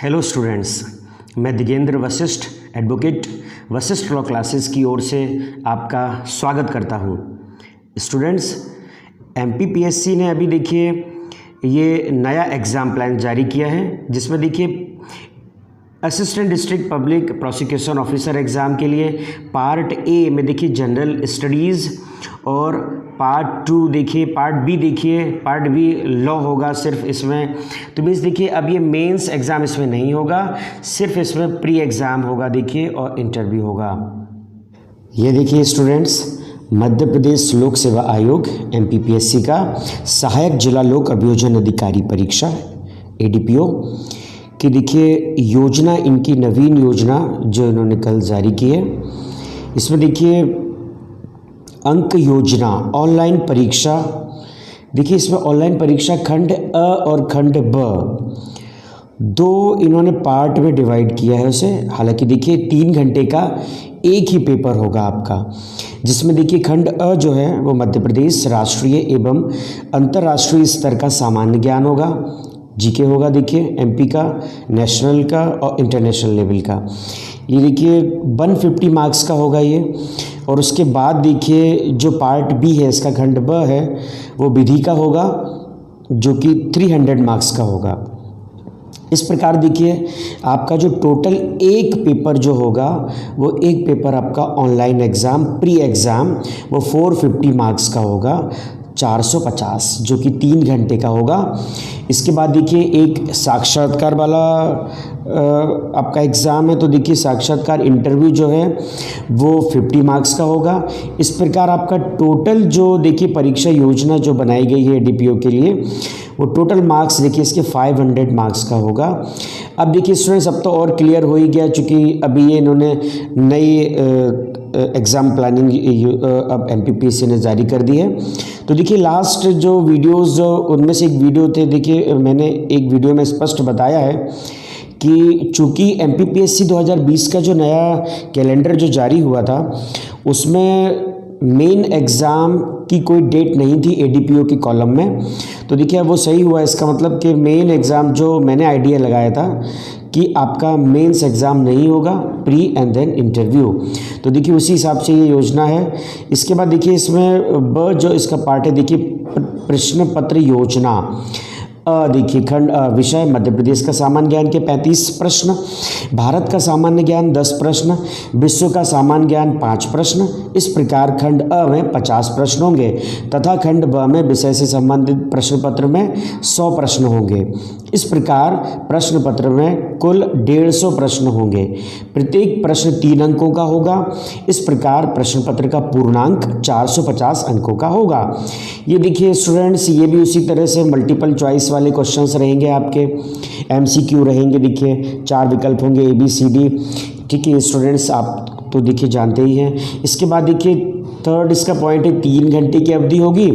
Hello students, मैं Digendra Vashishtha advocate Vashishtha law classes की ओर से आपका स्वागत करता हूं। स्टूडेंट्स, एमपीपीएससी ने अभी देखिए ये नया एग्ज़ाम प्लान जारी किया है, जिसमें देखिए assistant district public prosecution officer exam के लिए पार्ट ए में देखिए जनरल स्टडीज़ और पार्ट 2 देखिए, पार्ट बी देखिए, पार्ट बी लॉ होगा सिर्फ इसमें। तो मीन्स देखिए अब ये मेंस एग्ज़ाम इसमें नहीं होगा, सिर्फ इसमें प्री एग्ज़ाम होगा देखिए और इंटरव्यू होगा। ये देखिए स्टूडेंट्स, मध्य प्रदेश लोक सेवा आयोग एमपीपीएससी का सहायक जिला लोक अभियोजन अधिकारी परीक्षा एडीपीओ की देखिए योजना, इनकी नवीन योजना जो इन्होंने कल जारी की है। इसमें देखिए अंक योजना ऑनलाइन परीक्षा, देखिए इसमें ऑनलाइन परीक्षा खंड अ और खंड ब दो इन्होंने पार्ट में डिवाइड किया है उसे। हालांकि देखिए 3 घंटे का एक ही पेपर होगा आपका, जिसमें देखिए खंड अ जो है वो मध्य प्रदेश राष्ट्रीय एवं अंतर्राष्ट्रीय स्तर का सामान्य ज्ञान होगा, जीके होगा देखिए एमपी का, नेशनल का और इंटरनेशनल लेवल का। ये देखिए 150 मार्क्स का होगा ये। और उसके बाद देखिए जो पार्ट बी है इसका खंड ब है वो विधि का होगा, जो कि 300 मार्क्स का होगा। इस प्रकार देखिए आपका जो टोटल एक पेपर जो होगा वो एक पेपर आपका ऑनलाइन एग्ज़ाम प्री एग्ज़ाम वो 450 मार्क्स का होगा, 450, जो कि 3 घंटे का होगा। इसके बाद देखिए एक साक्षात्कार वाला आपका एग्ज़ाम है, तो देखिए साक्षात्कार इंटरव्यू जो है वो 50 मार्क्स का होगा। इस प्रकार आपका टोटल जो देखिए परीक्षा योजना जो बनाई गई है डीपीओ के लिए, वो टोटल मार्क्स देखिए इसके 500 मार्क्स का होगा। अब देखिए स्टूडेंट्स, अब तो और क्लियर हो ही गया, चूँकि अभी ये इन्होंने नई एग्ज़ाम प्लानिंग अब एमपीपीएससी ने जारी कर दी है। तो देखिए लास्ट जो वीडियोज़ उनमें से एक वीडियो थे, देखिए मैंने एक वीडियो में स्पष्ट बताया है कि चूँकि एमपीपीएससी 2020 का जो नया कैलेंडर जो जारी हुआ था उसमें मेन एग्ज़ाम की कोई डेट नहीं थी एडीपीओ की कॉलम में। तो देखिए अब वो सही हुआ, इसका मतलब कि मेन एग्ज़ाम जो मैंने आइडिया लगाया था कि आपका मेंस एग्ज़ाम नहीं होगा, प्री एंड देन इंटरव्यू। तो देखिए उसी हिसाब से ये योजना है। इसके बाद देखिए इसमें ब जो इसका पार्ट है देखिए प्रश्न पत्र योजना। देखिए खंड विषय मध्य प्रदेश का सामान्य ज्ञान के 35 प्रश्न, भारत का सामान्य ज्ञान 10 प्रश्न, विश्व का सामान्य ज्ञान 5 प्रश्न। इस प्रकार खंड अ में 50 प्रश्न होंगे तथा खंड ब में विषय से संबंधित प्रश्न पत्र में 100 प्रश्न होंगे। इस प्रकार प्रश्न पत्र में कुल 150 प्रश्न होंगे। प्रत्येक प्रश्न 3 अंकों का होगा। इस प्रकार प्रश्न पत्र का पूर्णांक 450 अंकों का होगा। ये देखिए स्टूडेंट्स, ये भी उसी तरह से मल्टीपल चॉइस वाले क्वेश्चंस रहेंगे आपके, एमसीक्यू रहेंगे। देखिए 4 विकल्प होंगे ABCD। ठीक है स्टूडेंट्स, आप तो देखिए जानते ही हैं। इसके बाद देखिए थर्ड इसका पॉइंट है 3 घंटे की अवधि होगी।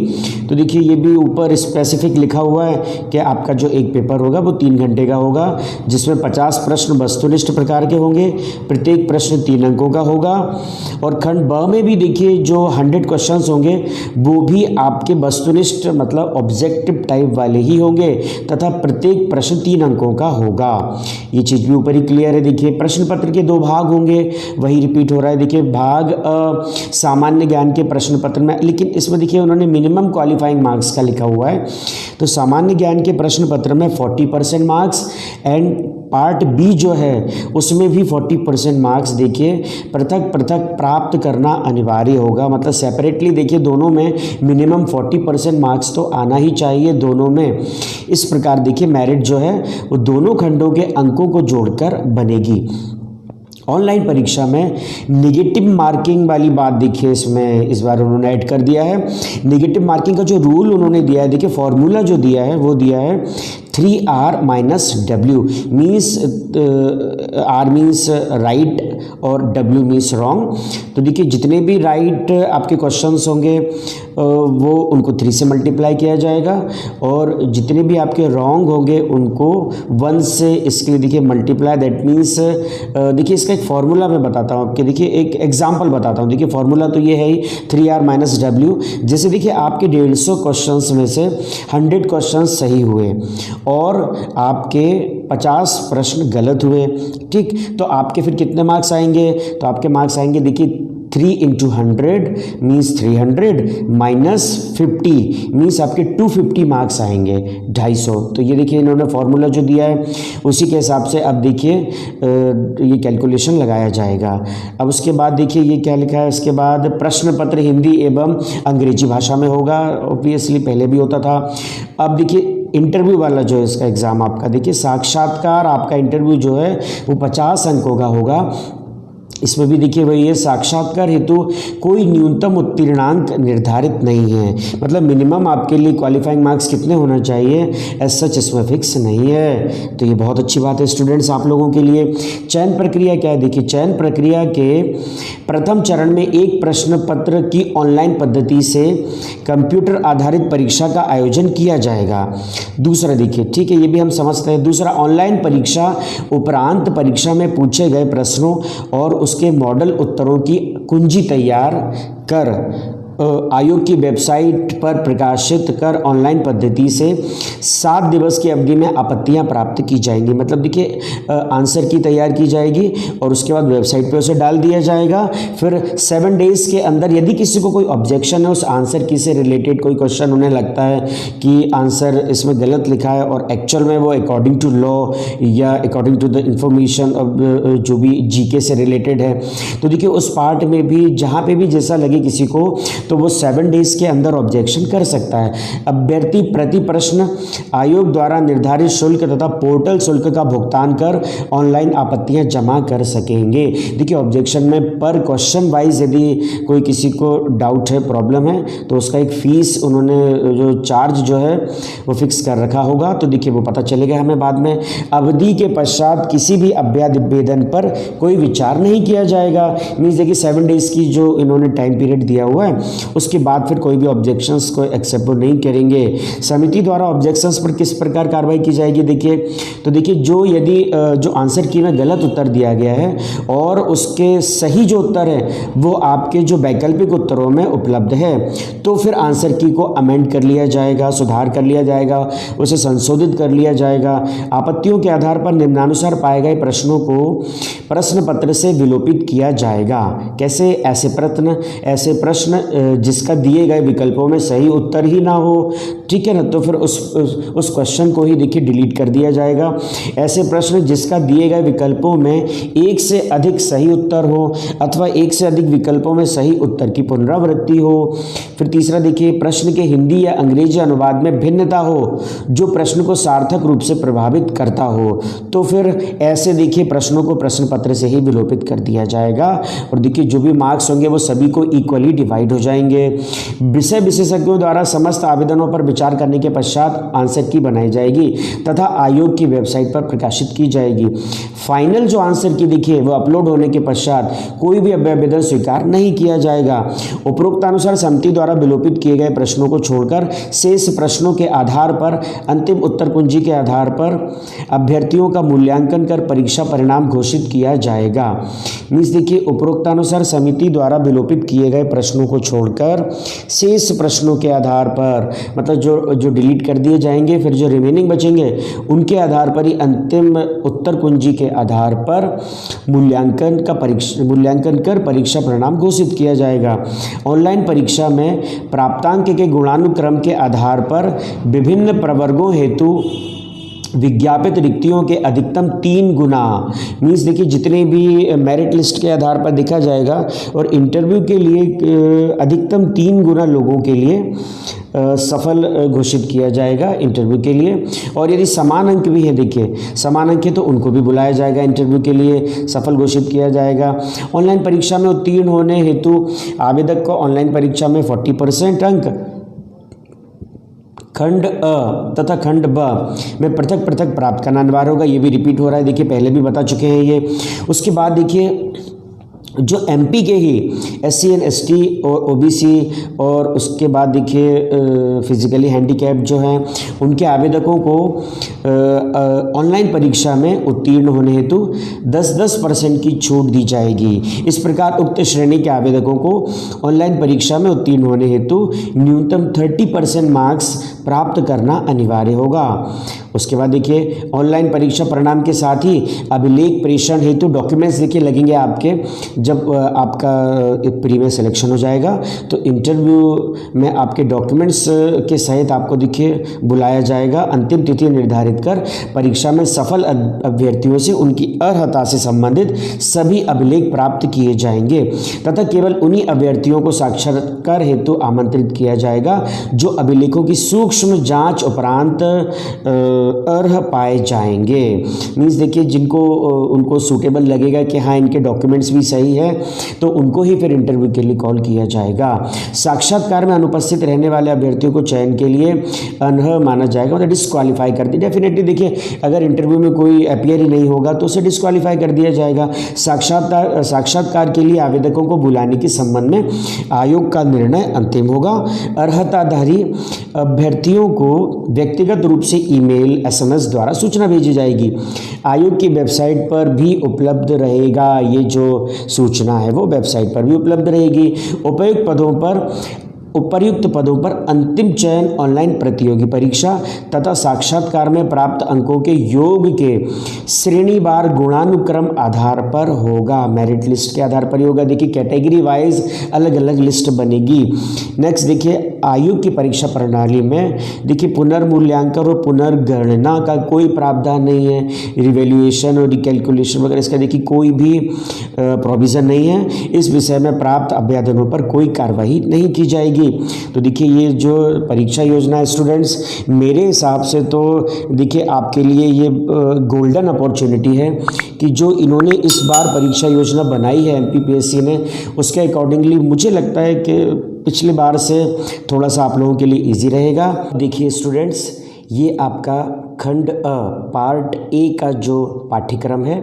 तो देखिए ये भी ऊपर स्पेसिफिक लिखा हुआ है कि आपका जो एक पेपर होगा वो 3 घंटे का होगा, जिसमें 50 प्रश्न वस्तुनिष्ठ प्रकार के होंगे। प्रत्येक प्रश्न 3 अंकों का होगा। और खंड ब में भी देखिए जो 100 क्वेश्चंस होंगे वो भी आपके वस्तुनिष्ठ मतलब ऑब्जेक्टिव टाइप वाले ही होंगे तथा प्रत्येक प्रश्न 3 अंकों का होगा। ये चीज़ भी ऊपर ही क्लियर है। देखिए प्रश्न पत्र के 2 भाग होंगे, वही रिपीट हो रहा है। देखिए भाग सामान्य ज्ञान के प्रश्न पत्र में, लेकिन इसमें देखिए उन्होंने मिनिमम क्वालिफाइंग मार्क्स का लिखा हुआ है। तो सामान्य ज्ञान के प्रश्न पत्र में 40% मार्क्स एंड पार्ट बी जो है उसमें भी 40% मार्क्स देखिए पृथक पृथक प्राप्त करना अनिवार्य होगा। मतलब सेपरेटली देखिए दोनों में मिनिमम 40% मार्क्स तो आना ही चाहिए दोनों में। इस प्रकार देखिए मेरिट जो है वो दोनों खंडों के अंकों को जोड़कर बनेगी। ऑनलाइन परीक्षा में निगेटिव मार्किंग वाली बात देखिए इसमें इस बार उन्होंने ऐड कर दिया है। निगेटिव मार्किंग का जो रूल उन्होंने दिया है, देखिए फॉर्मूला जो दिया है वो दिया है 3R minus W, means R means right और W मीन्स रॉन्ग। तो देखिए जितने भी राइट आपके क्वेश्चंस होंगे वो उनको 3 से मल्टीप्लाई किया जाएगा और जितने भी आपके रॉन्ग होंगे उनको 1 से इसके लिए देखिए मल्टीप्लाई। दैट मीन्स देखिए इसका एक फार्मूला मैं बताता हूँ आपके, देखिए एक एग्जांपल बताता हूँ। देखिए फार्मूला तो ये है ही 3R माइनस W। जैसे देखिए आपके 150 क्वेश्चंस में से 100 क्वेश्चंस सही हुए और आपके 50 प्रश्न गलत हुए, ठीक, तो आपके फिर कितने मार्क्स आएंगे? तो आपके मार्क्स आएंगे, देखिए 3 × 100 मीन्स 300 माइनस 50 मीन्स आपके 250 मार्क्स आएंगे, 250। तो ये देखिए इन्होंने फॉर्मूला जो दिया है उसी के हिसाब से अब देखिए ये कैलकुलेशन लगाया जाएगा। अब उसके बाद देखिए ये क्या लिखा है, इसके बाद प्रश्न पत्र हिंदी एवं अंग्रेजी भाषा में होगा, ऑब्वियसली पहले भी होता था। अब देखिए इंटरव्यू वाला जो है इसका एग्ज़ाम आपका, देखिए साक्षात्कार आपका इंटरव्यू जो है वो 50 अंकों का होगा। इसमें भी देखिए वही है, साक्षात्कार हेतु कोई न्यूनतम उत्तीर्णांक निर्धारित नहीं है, मतलब मिनिमम आपके लिए क्वालिफाइंग मार्क्स कितने होना चाहिए, एज सच इसमें फिक्स नहीं है। तो ये बहुत अच्छी बात है स्टूडेंट्स आप लोगों के लिए। चयन प्रक्रिया क्या है, देखिए चयन प्रक्रिया के प्रथम चरण में एक प्रश्न पत्र की ऑनलाइन पद्धति से कंप्यूटर आधारित परीक्षा का आयोजन किया जाएगा। दूसरा देखिए, ठीक है, ये भी हम समझते हैं। दूसरा, ऑनलाइन परीक्षा उपरांत परीक्षा में पूछे गए प्रश्नों और उसके मॉडल उत्तरों की कुंजी तैयार कर आयोग की वेबसाइट पर प्रकाशित कर ऑनलाइन पद्धति से 7 दिवस की अवधि में आपत्तियां प्राप्त की जाएंगी। मतलब देखिए आंसर की तैयार की जाएगी और उसके बाद वेबसाइट पे उसे डाल दिया जाएगा। फिर 7 डेज के अंदर यदि किसी को कोई ऑब्जेक्शन है उस आंसर की से रिलेटेड, कोई क्वेश्चन उन्हें लगता है कि आंसर इसमें गलत लिखा है और एक्चुअल में वो अकॉर्डिंग टू लॉ या अकॉर्डिंग टू द इंफॉर्मेशन जो भी जीके से रिलेटेड है, तो देखिए उस पार्ट में भी जहाँ पे भी जैसा लगे किसी को तो वो 7 डेज के अंदर ऑब्जेक्शन कर सकता है। अभ्यर्थी प्रति प्रश्न आयोग द्वारा निर्धारित शुल्क तथा पोर्टल शुल्क का भुगतान कर ऑनलाइन आपत्तियां जमा कर सकेंगे। देखिए ऑब्जेक्शन में पर क्वेश्चन वाइज यदि कोई किसी को डाउट है, प्रॉब्लम है, तो उसका एक फीस उन्होंने जो चार्ज जो है वो फिक्स कर रखा होगा, तो देखिए वो पता चलेगा हमें बाद में। अवधि के पश्चात किसी भी अभ्यावेदन पर कोई विचार नहीं किया जाएगा। मीन्स देखिए 7 डेज की जो इन्होंने टाइम पीरियड दिया हुआ है उसके बाद फिर कोई भी ऑब्जेक्शंस को एक्सेप्ट नहीं करेंगे। समिति द्वारा ऑब्जेक्शंस पर किस प्रकार कार्रवाई की जाएगी, देखिए तो देखिए जो यदि जो आंसर की में गलत उत्तर दिया गया है और उसके सही जो उत्तर है वो आपके जो वैकल्पिक उत्तरों में उपलब्ध है, तो फिर आंसर की को अमेंड कर लिया जाएगा, सुधार कर लिया जाएगा, उसे संशोधित कर लिया जाएगा। आपत्तियों के आधार पर निम्नानुसार पाए गए प्रश्नों को प्रश्न पत्र से विलोपित किया जाएगा। कैसे? ऐसे प्रश्न जिसका दिए गए विकल्पों में सही उत्तर ही ना हो, ठीक है ना, तो फिर उस क्वेश्चन को ही देखिए डिलीट कर दिया जाएगा। ऐसे प्रश्न जिसका दिए गए विकल्पों में एक से अधिक सही उत्तर हो अथवा एक से अधिक विकल्पों में सही उत्तर की पुनरावृत्ति हो। फिर तीसरा देखिए, प्रश्न के हिंदी या अंग्रेजी अनुवाद में भिन्नता हो जो प्रश्न को सार्थक रूप से प्रभावित करता हो, तो फिर ऐसे देखिए प्रश्नों को प्रश्न पत्र से ही विलोपित कर दिया जाएगा। और देखिए जो भी मार्क्स होंगे वो सभी को इक्वली डिवाइड हो जाएंगे। विषय विशेषज्ञों द्वारा समस्त आवेदनों पर विचार करने के पश्चात आंसर की बनाई जाएगी तथा आयोग की वेबसाइट पर प्रकाशित की जाएगी। फाइनल जो आंसर की देखिए वो अपलोड होने के पश्चात कोई भी आवेदन स्वीकार नहीं किया जाएगा। उपरोक्तानुसार समिति द्वारा विलोपित किए गए प्रश्नों को छोड़कर शेष प्रश्नों के आधार पर अंतिम उत्तर कुंजी के आधार पर अभ्यर्थियों का मूल्यांकन कर परीक्षा परिणाम घोषित किया जाएगा। मीन्स देखिए उपरोक्तानुसार समिति द्वारा विलोपित किए गए प्रश्नों को छोड़कर शेष प्रश्नों के आधार पर, मतलब जो डिलीट कर दिए जाएंगे, फिर जो रिमेनिंग बचेंगे उनके आधार पर ही अंतिम उत्तर कुंजी के आधार पर मूल्यांकन कर परीक्षा परिणाम घोषित किया जाएगा। ऑनलाइन परीक्षा में प्राप्तांक के गुणानुक्रम के आधार पर विभिन्न प्रवर्गों हेतु विज्ञापित रिक्तियों के अधिकतम 3 गुना, मीन्स देखिए जितने भी मेरिट लिस्ट के आधार पर देखा जाएगा और इंटरव्यू के लिए अधिकतम 3 गुना लोगों के लिए सफल घोषित किया जाएगा इंटरव्यू के लिए। और यदि समान अंक भी है, देखिए समान अंक है तो उनको भी बुलाया जाएगा इंटरव्यू के लिए, सफल घोषित किया जाएगा। ऑनलाइन परीक्षा में उत्तीर्ण होने हेतु आवेदक को ऑनलाइन परीक्षा में 40% अंक खंड अ तथा खंड ब में पृथक पृथक प्राप्त करना अनिवार्य होगा। ये भी रिपीट हो रहा है, देखिए पहले भी बता चुके हैं ये। उसके बाद देखिए जो एमपी के ही SC एंड ST और OBC और उसके बाद देखिए फिजिकली हैंडीकैप जो हैं उनके आवेदकों को ऑनलाइन परीक्षा में उत्तीर्ण होने हेतु 10% की छूट दी जाएगी। इस प्रकार उक्त श्रेणी के आवेदकों को ऑनलाइन परीक्षा में उत्तीर्ण होने हेतु न्यूनतम 30% मार्क्स प्राप्त करना अनिवार्य होगा। उसके बाद देखिए ऑनलाइन परीक्षा परिणाम के साथ ही अभिलेख प्रेषण हेतु डॉक्यूमेंट्स देखिए लगेंगे आपके। जब आपका प्री में सिलेक्शन हो जाएगा तो इंटरव्यू में आपके डॉक्यूमेंट्स के सहित आपको देखिए बुलाया जाएगा। अंतिम तिथि निर्धारित कर परीक्षा में सफल अभ्यर्थियों से उनकी अर्हता से संबंधित सभी अभिलेख प्राप्त किए जाएंगे तथा केवल उन्हीं अभ्यर्थियों को साक्षात्कार हेतु आमंत्रित किया जाएगा जो अभिलेखों की सूक्ष्म जांच उपरांत अर्ह पाए जाएंगे। मीन्स देखिए जिनको उनको सूटेबल लगेगा कि हाँ इनके डॉक्यूमेंट्स भी सही है तो उनको ही फिर इंटरव्यू के लिए कॉल किया जाएगा। साक्षात्कार में अनुपस्थित रहने वाले अभ्यर्थियों को चयन के लिए अनर्ह माना जाएगा, मतलब डिस्क्वालीफाई कर दिया। डेफिनेटली देखिए अगर इंटरव्यू में कोई अपीयर ही नहीं होगा तो उसे डिस्क्वालीफाई कर दिया जाएगा। साक्षात्कार के लिए आवेदकों को बुलाने के संबंध में आयोग का निर्णय अंतिम होगा। अर्हताधारी अभ्यर्थियों को व्यक्तिगत रूप से ईमेल SMS द्वारा सूचना भेजी जाएगी। आयोग की वेबसाइट पर भी उपलब्ध रहेगा। ये जो सूचना है वो वेबसाइट पर भी उपलब्ध रहेगी। उपर्युक्त पदों पर अंतिम चयन ऑनलाइन प्रतियोगी परीक्षा तथा साक्षात्कार में प्राप्त अंकों के योग के श्रेणीवार गुणानुक्रम आधार पर होगा। मेरिट लिस्ट के आधार पर ही होगा। देखिए कैटेगरी वाइज अलग अलग लिस्ट बनेगी। नेक्स्ट देखिए आयोग की परीक्षा प्रणाली में देखिए पुनर्मूल्यांकन और पुनर्गणना का कोई प्रावधान नहीं है। रिवैल्यूएशन और रिकैलकुलेशन वगैरह इसका देखिए कोई भी प्रोविज़न नहीं है। इस विषय में प्राप्त आवेदनों पर कोई कार्रवाई नहीं की जाएगी। तो देखिए ये जो परीक्षा योजना है स्टूडेंट्स, मेरे हिसाब से तो देखिए आपके लिए ये गोल्डन अपॉर्चुनिटी है कि जो इन्होंने इस बार परीक्षा योजना बनाई है MPPSC ने, उसके अकॉर्डिंगली मुझे लगता है कि पिछली बार से थोड़ा सा आप लोगों के लिए इजी रहेगा। देखिए स्टूडेंट्स ये आपका खंड पार्ट A का जो पाठ्यक्रम है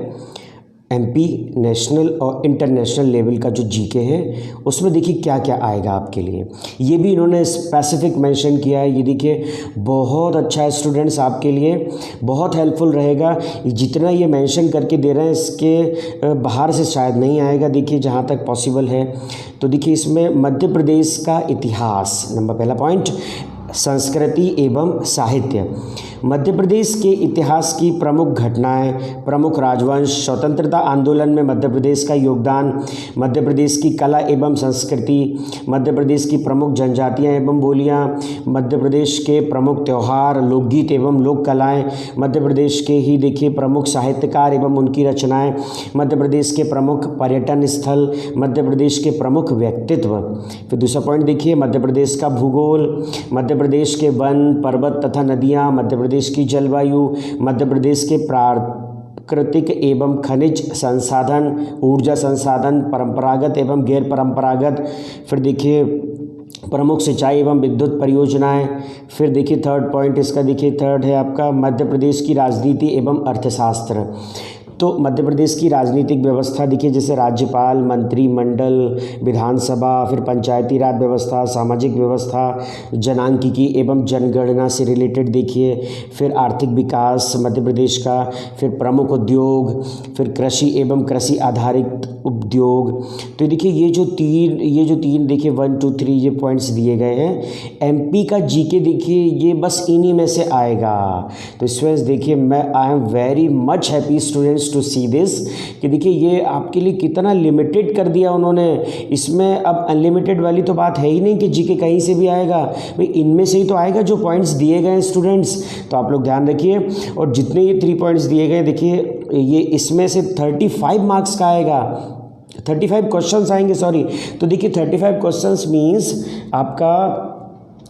MP नेशनल और इंटरनेशनल लेवल का जो GK है उसमें देखिए क्या क्या आएगा आपके लिए। ये भी इन्होंने स्पेसिफिक मेंशन किया है। ये देखिए बहुत अच्छा है स्टूडेंट्स, आपके लिए बहुत हेल्पफुल रहेगा। जितना ये मेंशन करके दे रहे हैं इसके बाहर से शायद नहीं आएगा। देखिए जहाँ तक पॉसिबल है तो देखिए इसमें मध्य प्रदेश का इतिहास, नंबर पहला पॉइंट, संस्कृति एवं साहित्य, मध्य प्रदेश के इतिहास की प्रमुख घटनाएं, प्रमुख राजवंश, स्वतंत्रता आंदोलन में मध्य प्रदेश का योगदान, मध्य प्रदेश की कला एवं संस्कृति, मध्य प्रदेश की प्रमुख जनजातियां एवं बोलियां, मध्य प्रदेश के प्रमुख त्यौहार, लोकगीत एवं लोक कलाएँ, मध्य प्रदेश के ही देखिए प्रमुख साहित्यकार एवं उनकी रचनाएँ, मध्य प्रदेश के प्रमुख पर्यटन स्थल, मध्य प्रदेश के प्रमुख व्यक्तित्व। फिर दूसरा पॉइंट देखिए मध्य प्रदेश का भूगोल, मध्य प्रदेश के वन, पर्वत तथा नदियाँ, मध्य प्रदेश की जलवायु, मध्य प्रदेश के प्राकृतिक एवं खनिज संसाधन, ऊर्जा संसाधन, परंपरागत एवं गैर परंपरागत। फिर देखिए प्रमुख सिंचाई एवं विद्युत परियोजनाएं। फिर देखिए थर्ड पॉइंट इसका देखिए थर्ड है आपका मध्य प्रदेश की राजनीति एवं अर्थशास्त्र। तो मध्य प्रदेश की राजनीतिक व्यवस्था देखिए जैसे राज्यपाल, मंत्रिमंडल, विधानसभा, फिर पंचायती राज व्यवस्था, सामाजिक व्यवस्था, जनांकिकी एवं जनगणना से रिलेटेड देखिए। फिर आर्थिक विकास मध्य प्रदेश का, फिर प्रमुख उद्योग, फिर कृषि एवं कृषि आधारित उद्योग। तो देखिए ये जो तीन देखिए 1 2 3 ये पॉइंट्स दिए गए हैं। MP का GK देखिए ये बस इन्हीं में से आएगा। तो स्टूडेंट्स देखिए मैं I am very much happy students to see this कि देखिए ये आपके लिए कितना लिमिटेड कर दिया उन्होंने। इसमें अब अनलिमिटेड वाली तो बात है ही नहीं कि GK कहीं से भी आएगा, भाई इनमें से ही तो आएगा जो पॉइंट्स दिए गए हैं स्टूडेंट्स। तो आप लोग ध्यान रखिए। और जितने ये 3 पॉइंट्स दिए गए देखिए ये इसमें से 35 मार्क्स का आएगा, 35 क्वेश्चंस आएंगे सॉरी। तो देखिए 35 क्वेश्चंस मीन्स आपका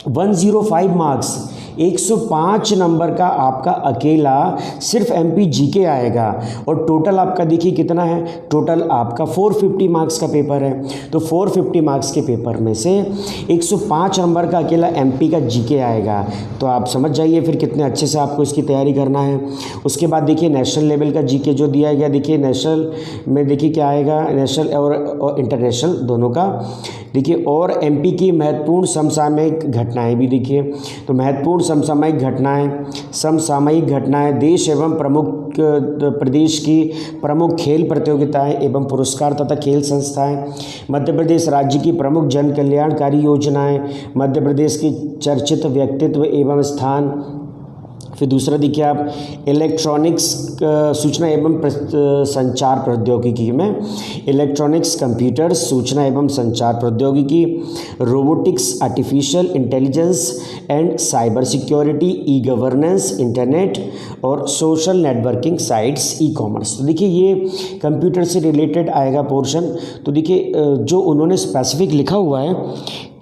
105 मार्क्स, 105 नंबर का आपका अकेला सिर्फ MP GK आएगा। और टोटल आपका देखिए कितना है, टोटल आपका 450 मार्क्स का पेपर है। तो 450 मार्क्स के पेपर में से 105 नंबर का अकेला MP का GK आएगा। तो आप समझ जाइए फिर कितने अच्छे से आपको इसकी तैयारी करना है। उसके बाद देखिए नेशनल लेवल का GK जो दिया गया, देखिए नेशनल में देखिए क्या आएगा, नेशनल और इंटरनेशनल दोनों का। देखिए और एमपी की महत्वपूर्ण समसामयिक घटनाएं भी देखिए। तो महत्वपूर्ण समसामयिक घटनाएं देश एवं प्रदेश की प्रमुख खेल प्रतियोगिताएं एवं पुरस्कार तथा खेल संस्थाएं, मध्य प्रदेश राज्य की प्रमुख जन कल्याणकारी योजनाएं, मध्य प्रदेश की चर्चित व्यक्तित्व एवं स्थान। फिर दूसरा देखिए आप इलेक्ट्रॉनिक्स सूचना एवं संचार प्रौद्योगिकी में इलेक्ट्रॉनिक्स, कंप्यूटर्स, सूचना एवं संचार प्रौद्योगिकी, robotics, artificial intelligence and cyber security, e governance, internet और social networking sites, e commerce. तो देखिए ये कंप्यूटर से रिलेटेड आएगा पोर्शन। तो देखिए जो उन्होंने स्पेसिफिक लिखा हुआ है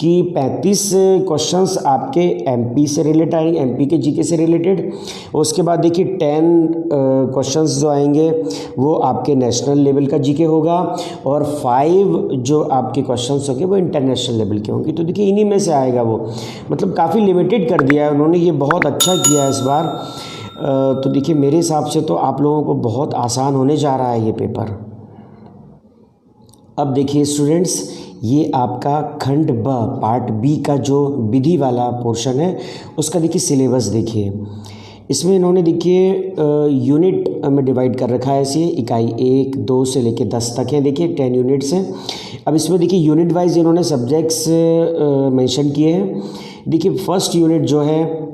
कि 35 क्वेश्चंस आपके एमपी से रिलेटेड आएंगे, एमपी के जीके से रिलेटेड। उसके बाद देखिए 10 क्वेश्चंस जो आएंगे वो आपके नेशनल लेवल का जीके होगा और 5 जो आपके क्वेश्चंस होंगे वो इंटरनेशनल लेवल के होंगे। तो देखिए इन्हीं में से आएगा वो, मतलब काफ़ी लिमिटेड कर दिया है उन्होंने, ये बहुत अच्छा किया है इस बार। तो देखिए मेरे हिसाब से तो आप लोगों को बहुत आसान होने जा रहा है ये पेपर। अब देखिए स्टूडेंट्स, ये आपका खंड ब पार्ट बी का जो विधि वाला पोर्शन है उसका देखिए सिलेबस देखिए। इसमें इन्होंने देखिए यूनिट में डिवाइड कर रखा है ऐसे, इकाई 1, 2 से लेके 10 तक है देखिए, 10 यूनिट्स हैं। अब इसमें देखिए यूनिट वाइज इन्होंने सब्जेक्ट्स मेंशन किए हैं। देखिए फर्स्ट यूनिट जो है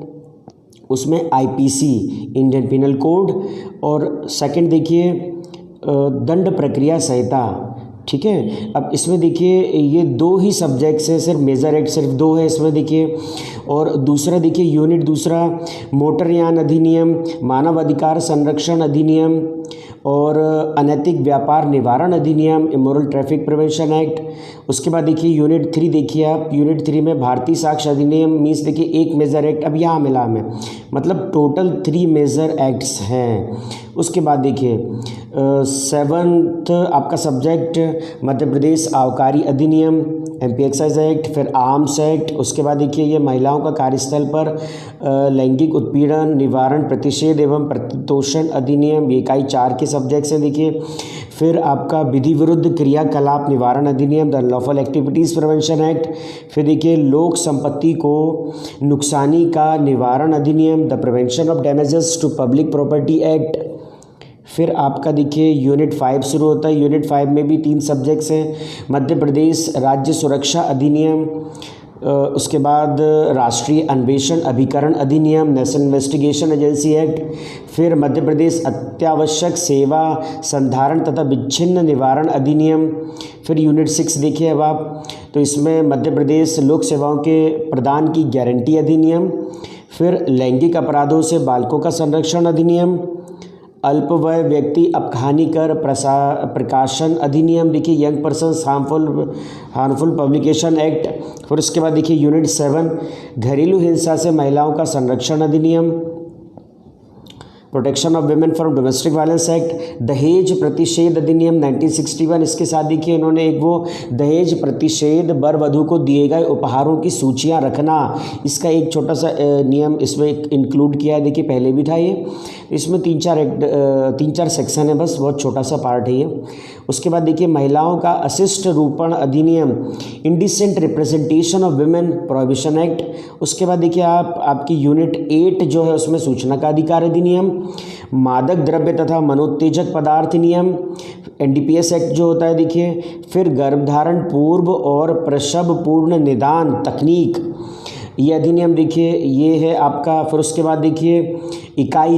उसमें आईपीसी, इंडियन पिनल कोड, और सेकंड देखिए दंड प्रक्रिया संहिता, ठीक है। अब इसमें देखिए ये 2 ही सब्जेक्ट्स हैं, सिर्फ मेजर एक्ट सिर्फ 2 है इसमें देखिए। और दूसरा देखिए यूनिट दूसरा मोटरयान अधिनियम, मानव अधिकार संरक्षण अधिनियम और अनैतिक व्यापार निवारण अधिनियम, इमोरल ट्रैफिक प्रिवेंशन एक्ट। उसके बाद देखिए यूनिट 3 देखिए आप, यूनिट 3 में भारतीय साक्ष्य अधिनियम मीन्स देखिए 1 मेजर एक्ट अब यहाँ मिला हमें, मतलब टोटल 3 मेजर एक्ट्स हैं। उसके बाद देखिए 7th आपका सब्जेक्ट मध्य प्रदेश आबकारी अधिनियम, एमपी एक्साइज एक्ट, फिर आर्म्स एक्ट। उसके बाद देखिए ये महिलाओं का कार्यस्थल पर लैंगिक उत्पीड़न निवारण प्रतिषेध एवं प्रतितोषण अधिनियम, ये इकाई 4 के सब्जेक्ट्स हैं देखिए। फिर आपका विधि विरुद्ध क्रियाकलाप निवारण अधिनियम, the Unlawful Activities Prevention Act. फिर देखिए लोक संपत्ति को नुकसानी का निवारण अधिनियम, the Prevention of Damages to Public Property Act. फिर आपका देखिए यूनिट 5 शुरू होता है। यूनिट 5 में भी 3 सब्जेक्ट्स हैं, मध्य प्रदेश राज्य सुरक्षा अधिनियम, उसके बाद राष्ट्रीय अन्वेषण अभिकरण अधिनियम, नेशनल इन्वेस्टिगेशन एजेंसी एक्ट। फिर मध्य प्रदेश अत्यावश्यक सेवा संधारण तथा विच्छिन्न निवारण अधिनियम। फिर यूनिट 6 देखिए अब आप, तो इसमें मध्य प्रदेश लोक सेवाओं के प्रदान की गारंटी अधिनियम। फिर लैंगिक अपराधों से बालकों का संरक्षण अधिनियम, अल्पवय व्यक्ति अपहानिकर प्रकाशन अधिनियम देखिए, young persons harmful publication act. फिर उसके बाद देखिए यूनिट 7 घरेलू हिंसा से महिलाओं का संरक्षण अधिनियम, protection of women from domestic violence act, दहेज प्रतिषेध अधिनियम 1961। इसके साथ देखिए इन्होंने एक वो दहेज प्रतिषेध वर वधू को दिए गए उपहारों की सूचियां रखना, इसका एक छोटा सा नियम इसमें इंक्लूड किया है देखिए, पहले भी था ये। इसमें 3-4 सेक्शन है, बस बहुत छोटा सा पार्ट है ये। उसके बाद देखिए महिलाओं का अशिष्ट रूपण अधिनियम, indecent representation of women prohibition act. उसके बाद देखिए आपकी यूनिट 8 जो है उसमें सूचना का अधिकार अधिनियम, मादक द्रव्य तथा मनोत्तेजक पदार्थ नियम, एनडीपीएस एक्ट जो होता है देखिए। फिर गर्भधारण पूर्व और प्रसव पूर्ण निदान तकनीक, ये अधिनियम देखिए ये है आपका। फिर उसके बाद देखिए इकाई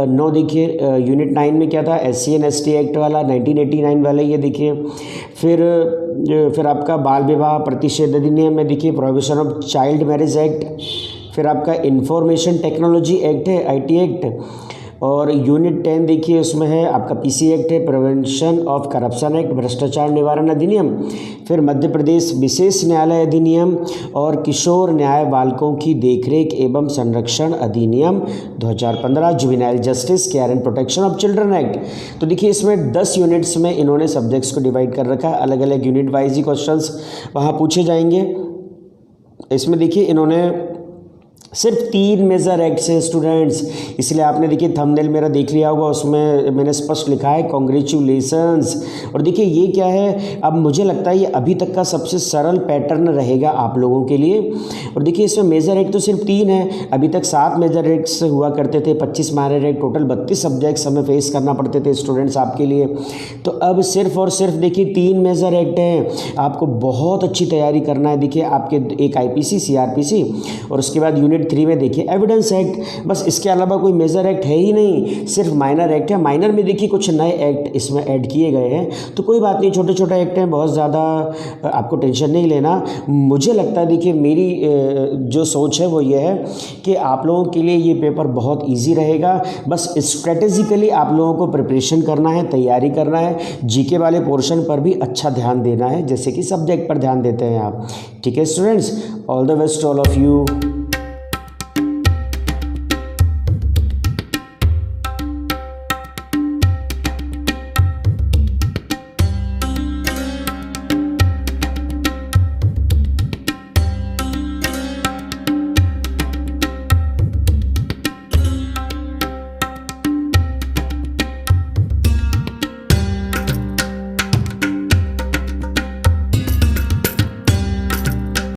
9 देखिए, यूनिट 9 में क्या था, SC/ST एक्ट वाला 1989 वाला ये देखिए। फिर आपका बाल विवाह प्रतिषेध अधिनियम में देखिए prohibition of child marriage act. फिर आपका इंफॉर्मेशन टेक्नोलॉजी एक्ट है, IT एक्ट। और यूनिट 10 देखिए उसमें है आपका PC एक्ट है, प्रिवेंशन ऑफ करप्शन एक्ट, भ्रष्टाचार निवारण अधिनियम। फिर मध्य प्रदेश विशेष न्यायालय अधिनियम और किशोर न्याय बालकों की देखरेख एवं संरक्षण अधिनियम 2015, juvenile justice care and protection of children act. तो देखिए इसमें 10 यूनिट्स में इन्होंने सब्जेक्ट्स को डिवाइड कर रखा है, अलग अलग यूनिट वाइज ही क्वेश्चंस वहाँ पूछे जाएंगे। इसमें देखिए इन्होंने सिर्फ 3 मेजर एक्ट्स हैं स्टूडेंट्स, इसलिए आपने देखिए थंबनेल मेरा देख लिया होगा, उसमें मैंने स्पष्ट लिखा है कॉन्ग्रेचुलेशंस। और देखिए ये क्या है, अब मुझे लगता है ये अभी तक का सबसे सरल पैटर्न रहेगा आप लोगों के लिए। और देखिए इसमें मेजर एक्ट तो सिर्फ 3 है, अभी तक 7 मेजर एक्ट्स हुआ करते थे, 25 माइनर एक्ट, टोटल 32 सब्जेक्ट्स हमें फेस करना पड़ते थे स्टूडेंट्स आपके लिए। तो अब सिर्फ और सिर्फ देखिए 3 मेजर एक्ट हैं, आपको बहुत अच्छी तैयारी करना है। देखिए आपके एक IPC CRPC और उसके बाद यूनिट 3 में देखिए एविडेंस एक्ट, बस इसके अलावा कोई मेजर एक्ट है ही नहीं, सिर्फ माइनर एक्ट है। माइनर में देखिए कुछ नए एक्ट इसमें ऐड किए गए हैं, तो कोई बात नहीं, छोटे छोटे एक्ट हैं, बहुत ज़्यादा आपको टेंशन नहीं लेना। मुझे लगता है देखिए मेरी जो सोच है वो ये है कि आप लोगों के लिए ये पेपर बहुत ईजी रहेगा। बस स्ट्रेटेजिकली आप लोगों को प्रिपरेशन करना है, तैयारी करना है, GK वाले पोर्शन पर भी अच्छा ध्यान देना है, जैसे कि सब्जेक्ट पर ध्यान देते हैं आप। ठीक है students, all the best all of you.